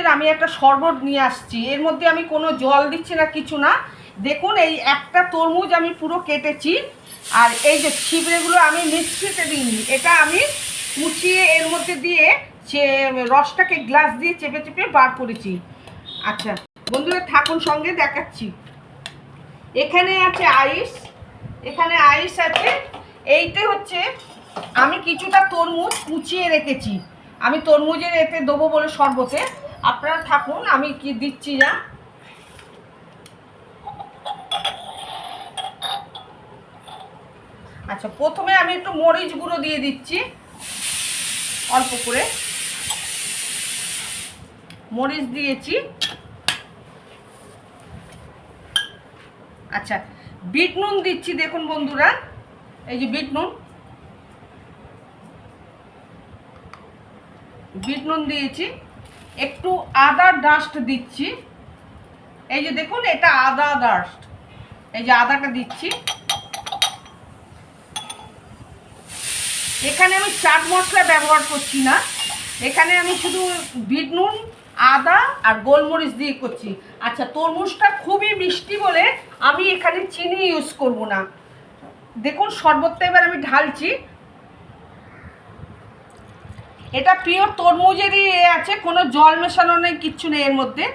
তরমুজের আমি একটা শরবত নিয়ে আসছি। এর মধ্যে আমি কোনো জল দিচ্ছি না, কিছু না। দেখুন এই একটা তরমুজ আমি পুরো কেটেছি, আর এই যে ছিবড়েগুলো আমি মিক্সিতে দিইনি, এটা আমি কুচিয়ে এর মধ্যে দিয়ে সে রসটাকে গ্লাস দিয়ে চেপে চেপে বার করেছি। আচ্ছা বন্ধুরা থাকুন সঙ্গে, দেখাচ্ছি। এখানে আছে আইস, এখানে আইস আছে। এইটা হচ্ছে আমি কিছুটা তরমুজ কুচিয়ে রেখেছি, আমি তরমুজের এতে দেবো বলে শরবতে। আপনারা থাকুন, আমি কি দিচ্ছি না। আচ্ছা প্রথমে আমি একটু মরিচ গুঁড়ো দিয়ে দিচ্ছি, অল্প করে মরিচ দিয়েছি। আচ্ছা বিট নুন দিচ্ছি, দেখুন বন্ধুরা এই যে বিট নুন দিয়েছি। একটু আদার ডাস্ট দিচ্ছি, এই যে দেখুন এটা আদা ডাস্ট, এই যে আদাটা দিচ্ছি। এখানে আমি চাট মশলা ব্যবহার করছি না, এখানে আমি শুধু বিট নুন, আদা আর গোলমরিচ দিয়ে করছি। আচ্ছা তরমুজটা খুবই মিষ্টি বলে আমি এখানে চিনি ইউজ করব না। দেখুন শরবতটা এবার আমি ঢালছি। এটা পিওর তরমুজেরই আছে, কোনো জল মেশানো নেই, কিচ্ছু নেই এর মধ্যে।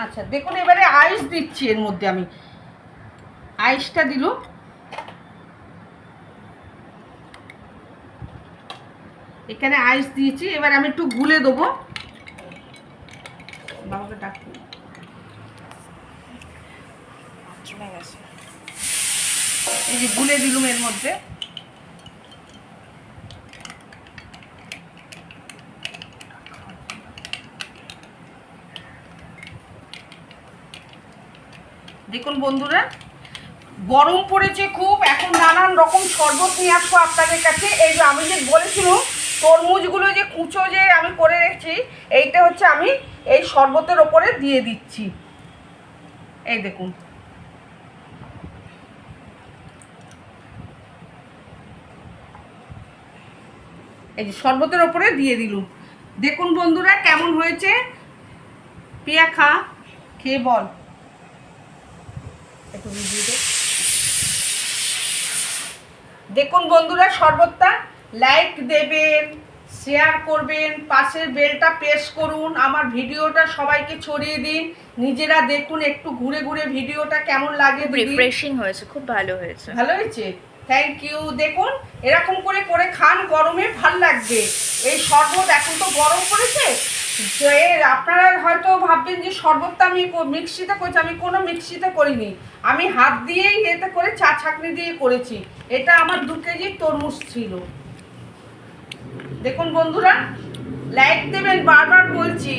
আচ্ছা দেখুন এবারে আইস দিচ্ছি এর মধ্যে, আমি আইসটা দিলাম। এখানে আইস দিয়েছি, এবার আমি একটু গুলে দেবো। বাবাকে ডাকতে, এই যে গুলে দিলুম এর মধ্যে। দেখুন বন্ধুরা গরম পড়েছে খুব, এখন নানান রকম শরবত নিয়ে আসবো আপনাদের কাছে। এই যে আমি যে বলেছিলাম তরমুজগুলো যে কুচো যে আমি করে রেখেছি, এইটা হচ্ছে আমি এই শরবতের ওপরে দিয়ে দিচ্ছি। এই দেখুন এই যে শরবতের ওপরে দিয়ে দিলুম। দেখুন বন্ধুরা কেমন হয়েছে। পিয়া খা, খেয়ে বল একটু ভিডিও দে। দেখুন বন্ধুরা শরবতটা, লাইক দেবেন, শেয়ার করবেন, পাশের বেলটা প্রেস করুন, আমার ভিডিওটা সবাইকে ছড়িয়ে দিন, নিজেরা দেখুন একটু ঘুরে ঘুরে ভিডিওটা কেমন লাগে। রিফ্রেশিং হয়েছে, খুব ভালো হয়েছে। ভালো হয়েছে, থ্যাংক ইউ। দেখুন এরকম করে করে খান, গরমে ভাল লাগবে এই শরবত। এখন তো গরম পড়েছে, আপনারা হয়তো ভাববেন যে শরবতটা আমি মিক্সিতে করেছি, আমি কোনো মিক্সিতে করিনি, আমি হাত দিয়েই এতে করে চা ছাঁকনি দিয়ে করেছি। এটা আমার 2 কেজি তরমুজ ছিল। দেখুন বন্ধুরা লাইক দেবেন, বারবার বলছি।